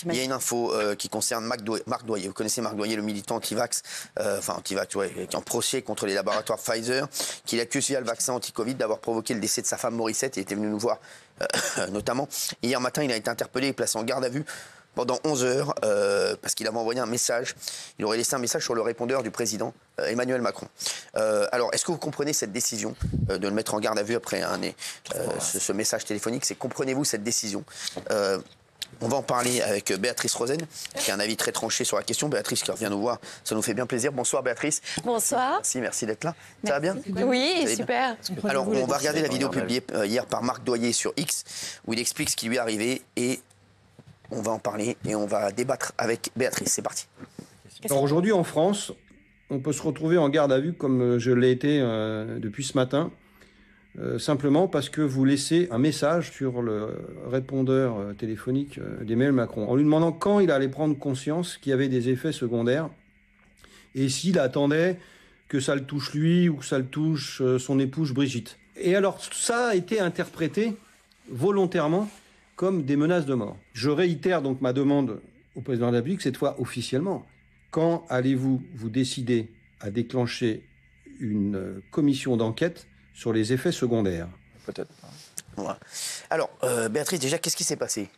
Il y a une info qui concerne Marc Doyer. Vous connaissez Marc Doyer, le militant anti-vax, qui est en procès contre les laboratoires Pfizer, qui accuse via le vaccin anti-Covid d'avoir provoqué le décès de sa femme Morissette. Il était venu nous voir notamment. Hier matin, il a été interpellé et placé en garde à vue pendant 11 heures parce qu'il avait envoyé un message. Il aurait laissé un message sur le répondeur du président Emmanuel Macron. Alors, est-ce que vous comprenez cette décision de le mettre en garde à vue après ce message téléphonique? Comprenez-vous cette décision? On va en parler avec Béatrice Rosen, qui a un avis très tranché sur la question. Béatrice qui revient nous voir, ça nous fait bien plaisir. Bonsoir Béatrice. Bonsoir. Merci d'être là. Ça va bien? Oui, super. Alors, on va regarder la vidéo publiée hier par Marc Doyer sur X, où il explique ce qui lui est arrivé et on va en parler et on va débattre avec Béatrice. C'est parti. Alors aujourd'hui en France, on peut se retrouver en garde à vue comme je l'ai été depuis ce matin. Simplement parce que vous laissez un message sur le répondeur téléphonique d'Emmanuel Macron en lui demandant quand il allait prendre conscience qu'il y avait des effets secondaires et s'il attendait que ça le touche lui ou que ça le touche son épouse Brigitte. Et alors ça a été interprété volontairement comme des menaces de mort. Je réitère donc ma demande au président de la République, cette fois officiellement. Quand allez-vous vous décider à déclencher une commission d'enquête sur les effets secondaires? Peut-être pas. Voilà. Alors, Béatrice, déjà, qu'est-ce qui s'est passé?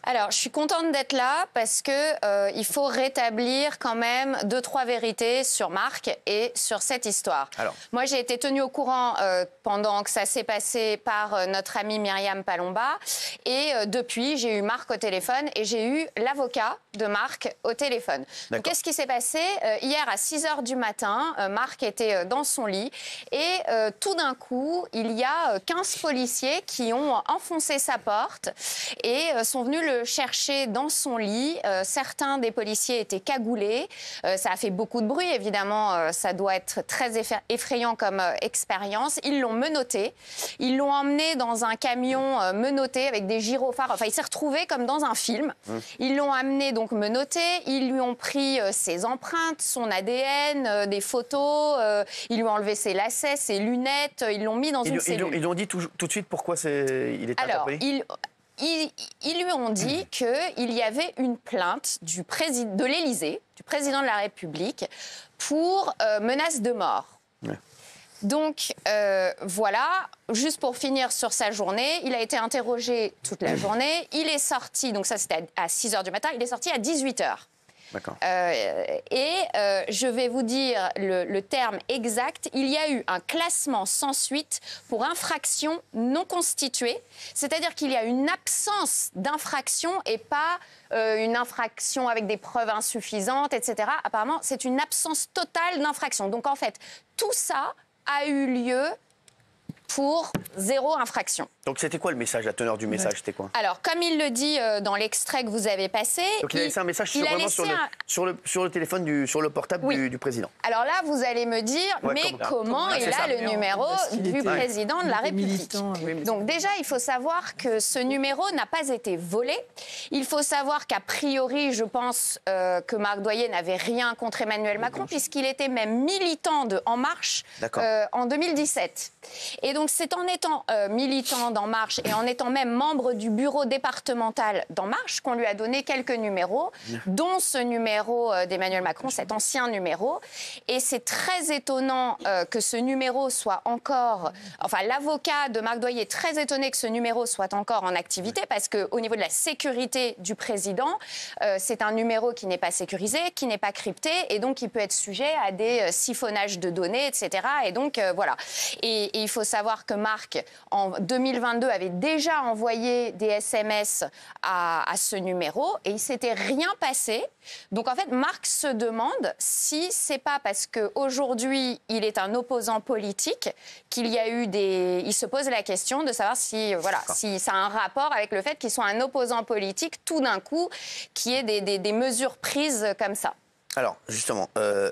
Alors, je suis contente d'être là parce que il faut rétablir quand même 2-3 vérités sur Marc et sur cette histoire. Alors. Moi, j'ai été tenue au courant pendant que ça s'est passé par notre amie Myriam Palomba. Et depuis, j'ai eu Marc au téléphone et j'ai eu l'avocat de Marc au téléphone. Qu'est-ce qui s'est passé? Hier, à 6h du matin, Marc était dans son lit et tout d'un coup, il y a 15 policiers qui ont enfoncé sa porte et sont venus le chercher dans son lit. Certains des policiers étaient cagoulés. Ça a fait beaucoup de bruit, évidemment. Ça doit être très effrayant comme expérience. Ils l'ont menotté. Ils l'ont emmené dans un camion menotté avec des gyrophares. Enfin, il s'est retrouvé comme dans un film. Ils l'ont amené donc menotté. Ils lui ont pris ses empreintes, son ADN, des photos. Ils lui ont enlevé ses lacets, ses lunettes. Ils l'ont mis dans une cellule. Ils lui ont dit tout de suite pourquoi il est interpellé? Ils lui ont dit qu'il y avait une plainte de l'Élysée, du président de la République, pour menace de mort. Ouais. Donc, voilà, juste pour finir sur sa journée, il a été interrogé toute la journée. Il est sorti, donc ça c'était à 6h du matin, il est sorti à 18h. D'accord. Je vais vous dire le terme exact. Il y a eu un classement sans suite pour infraction non constituée. C'est-à-dire qu'il y a une absence d'infraction et pas une infraction avec des preuves insuffisantes, etc. Apparemment, c'est une absence totale d'infraction. Donc, en fait, tout ça a eu lieu pour 0 infraction. Donc c'était quoi le message, la teneur du message, c'était quoi? Alors, comme il le dit dans l'extrait que vous avez passé... Donc il a laissé un message sur le téléphone, sur le portable du président. Alors là, vous allez me dire, comment il a le numéro du président de la République? Donc déjà, il faut savoir que ce numéro n'a pas été volé. Il faut savoir qu'a priori, je pense que Marc Doyer n'avait rien contre Emmanuel Macron, puisqu'il était même militant de En Marche en 2017. Et donc, c'est en étant militant d'En Marche et en étant même membre du bureau départemental d'En Marche qu'on lui a donné quelques numéros, dont ce numéro d'Emmanuel Macron, cet ancien numéro. Et c'est très étonnant que ce numéro soit encore... Enfin, l'avocat de Marc Doyer est très étonné que ce numéro soit encore en activité parce qu'au niveau de la sécurité du président, c'est un numéro qui n'est pas sécurisé, qui n'est pas crypté et donc qui peut être sujet à des siphonnages de données, etc. Et donc, voilà. Et il faut savoir que Marc, en 2022, avait déjà envoyé des SMS à ce numéro et il ne s'était rien passé. Donc, en fait, Marc se demande si c'est pas parce qu'aujourd'hui, il est un opposant politique qu'il y a eu des... Il se pose la question de savoir si, si ça a un rapport avec le fait qu'il soit un opposant politique, tout d'un coup, qu'il y ait des mesures prises comme ça. Alors, justement,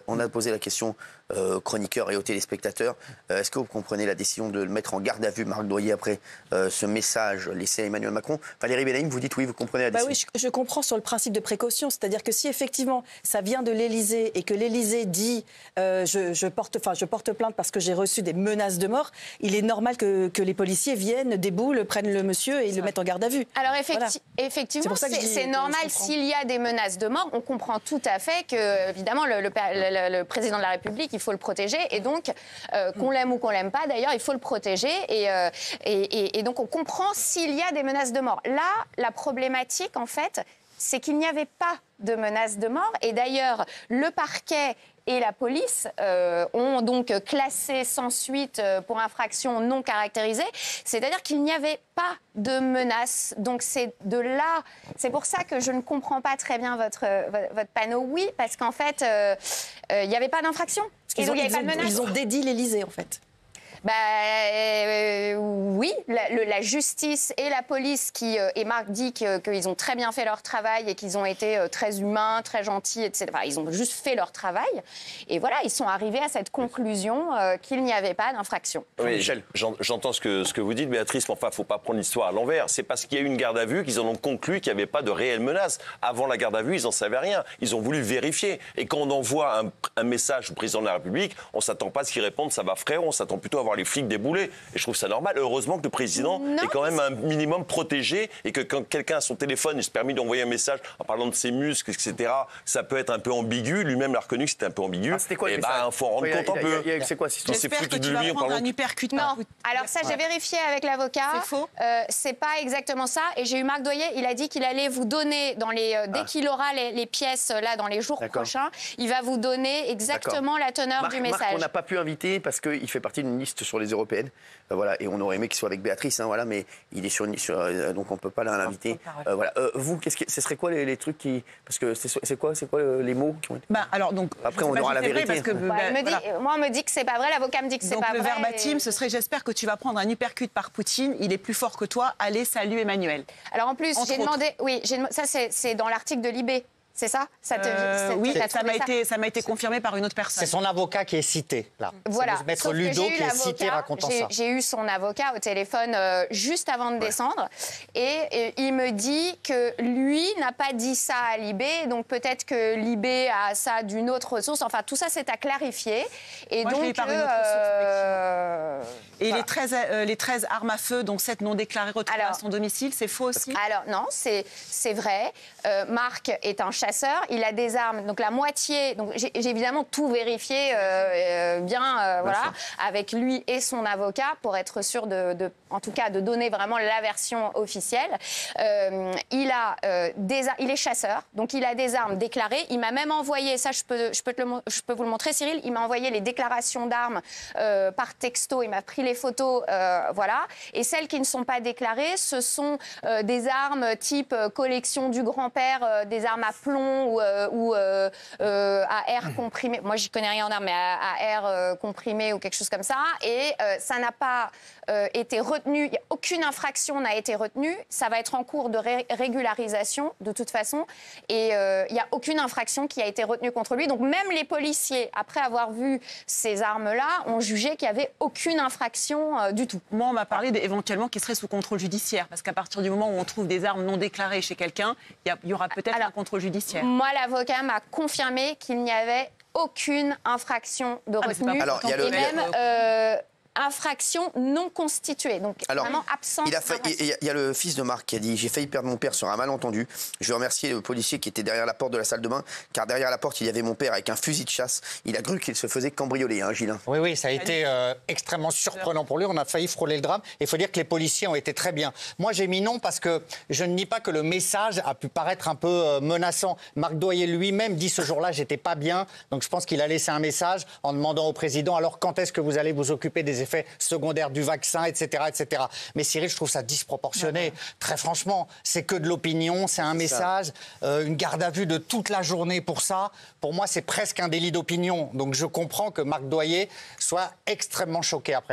on a posé la question aux chroniqueurs et aux téléspectateurs. Est-ce que vous comprenez la décision de le mettre en garde à vue, Marc Doyer, après ce message laissé à Emmanuel Macron? Valérie Benaïm, vous dites oui, vous comprenez la décision? Oui, je comprends sur le principe de précaution. C'est-à-dire que si effectivement ça vient de l'Élysée et que l'Élysée dit je porte plainte parce que j'ai reçu des menaces de mort, il est normal que les policiers viennent, déboulent, prennent le monsieur et le mettent en garde à vue. Alors effectivement, c'est normal s'il y a des menaces de mort. On comprend tout à fait que, évidemment, le président de la République, il faut le protéger. Et donc, qu'on l'aime ou qu'on l'aime pas, d'ailleurs, il faut le protéger. Et donc, on comprend s'il y a des menaces de mort. Là, la problématique, en fait, c'est qu'il n'y avait pas de menaces de mort. Et d'ailleurs, le parquet et la police ont donc classé sans suite pour infraction non caractérisée. C'est-à-dire qu'il n'y avait pas de menace. Donc c'est pour ça que je ne comprends pas très bien votre panneau. Oui, parce qu'en fait, il n'y avait pas d'infraction. Ils ont dédié l'Élysée, en fait. Oui, la justice et la police et Marc dit qu'ils ont très bien fait leur travail et qu'ils ont été très humains, très gentils, etc. Enfin, ils ont juste fait leur travail. Et voilà, ils sont arrivés à cette conclusion qu'il n'y avait pas d'infraction. Oui, j'entends ce que vous dites, Béatrice, mais enfin, il ne faut pas prendre l'histoire à l'envers. C'est parce qu'il y a eu une garde à vue qu'ils en ont conclu qu'il n'y avait pas de réelle menace. Avant la garde à vue, ils n'en savaient rien. Ils ont voulu vérifier. Et quand on envoie un message au président de la République, on ne s'attend pas à ce qu'il réponde « ça va frérot », on s'attend plutôt à voir les flics débouler. Et je trouve ça normal. Heureusement que le président est quand même un minimum protégé et que quand quelqu'un a son téléphone, il se permet d'envoyer un message en parlant de ses muscles, etc., ça peut être un peu ambigu. Lui-même l'a reconnu que c'était un peu ambigu. C'était quoi il faut en rendre compte un peu. C'est quoi? J'espère que tu vas prendre un uppercut. Non. Alors ça, j'ai vérifié avec l'avocat. C'est faux. C'est pas exactement ça. Et j'ai eu Marc Doyer, il a dit qu'il allait vous donner, dès qu'il aura les pièces là dans les jours prochains, il va vous donner exactement la teneur du message. Marc, on n'a pas pu inviter parce qu'il fait partie d'une liste sur les européennes. Voilà, et on aurait aimé qu'il soit avec Béatrice, voilà, mais il est donc on ne peut pas l'inviter. Voilà. Vous, ce serait quoi les trucs qui... Parce que c'est quoi les mots qui ont été... Alors, donc, après, on aura la vérité. Parce que, moi, on me dit que c'est pas vrai, l'avocat me dit que c'est pas vrai. Donc, le verbatim, ce serait « J'espère que tu vas prendre un uppercut par Poutine, il est plus fort que toi, allez, salut Emmanuel ». Alors, en plus, j'ai demandé... Oui, ça, c'est dans l'article de Libé. C'est ça, oui, ça m'a été confirmé par une autre personne. C'est son avocat qui est cité, là. Voilà. C'est Maître Ludo qui est cité racontant ça. J'ai eu son avocat au téléphone juste avant de descendre. Et il me dit que lui n'a pas dit ça à Libé. Donc peut-être que Libé a ça d'une autre source. Enfin, tout ça, c'est à clarifier. Et moi, donc, je l'ai eu par une autre source, et voilà. les 13 armes à feu, dont 7 non déclarées retrouvées à son domicile, c'est faux aussi? Alors non, c'est vrai. Marc est un chasseur, il a des armes, donc la moitié. Donc j'ai évidemment tout vérifié voilà, avec lui et son avocat pour être sûr en tout cas de donner vraiment la version officielle. Il est chasseur, donc il a des armes déclarées. Il m'a même envoyé, ça je peux vous le montrer, Cyril. Il m'a envoyé les déclarations d'armes par texto. Il m'a pris les photos, voilà. Et celles qui ne sont pas déclarées, ce sont des armes type collection du grand-père, des armes à plomb ou à air comprimé. Moi, j'y connais rien en armes, mais à air comprimé ou quelque chose comme ça. Et ça n'a pas été retenu. Aucune infraction n'a été retenue. Ça va être en cours de régularisation, de toute façon. Et il n'y a aucune infraction qui a été retenue contre lui. Donc, même les policiers, après avoir vu ces armes-là, ont jugé qu'il n'y avait aucune infraction du tout. Moi, on m'a parlé éventuellement qu'il serait sous contrôle judiciaire. Parce qu'à partir du moment où on trouve des armes non déclarées chez quelqu'un, il y aura peut-être un contrôle judiciaire. Moi, l'avocat m'a confirmé qu'il n'y avait aucune infraction de retenue. Et même infraction non constituée, donc vraiment absente. Il y a le fils de Marc qui a dit « J'ai failli perdre mon père sur un malentendu. Je veux remercier le policier qui était derrière la porte de la salle de bain, car derrière la porte, il y avait mon père avec un fusil de chasse. Il a cru qu'il se faisait cambrioler, hein, Gilles. » Oui, ça a été extrêmement surprenant pour lui. On a failli frôler le drame. Il faut dire que les policiers ont été très bien. Moi, j'ai mis non parce que je ne nie pas que le message a pu paraître un peu menaçant. Marc Doyer lui-même dit ce jour-là, j'étais pas bien. Donc je pense qu'il a laissé un message en demandant au président, alors quand est-ce que vous allez vous occuper des effets secondaires du vaccin, etc., etc. Mais Cyril, je trouve ça disproportionné. Très franchement, c'est que de l'opinion, c'est un message, une garde à vue de toute la journée pour ça. Pour moi, c'est presque un délit d'opinion. Donc je comprends que Marc Doyer soit extrêmement choqué après ça.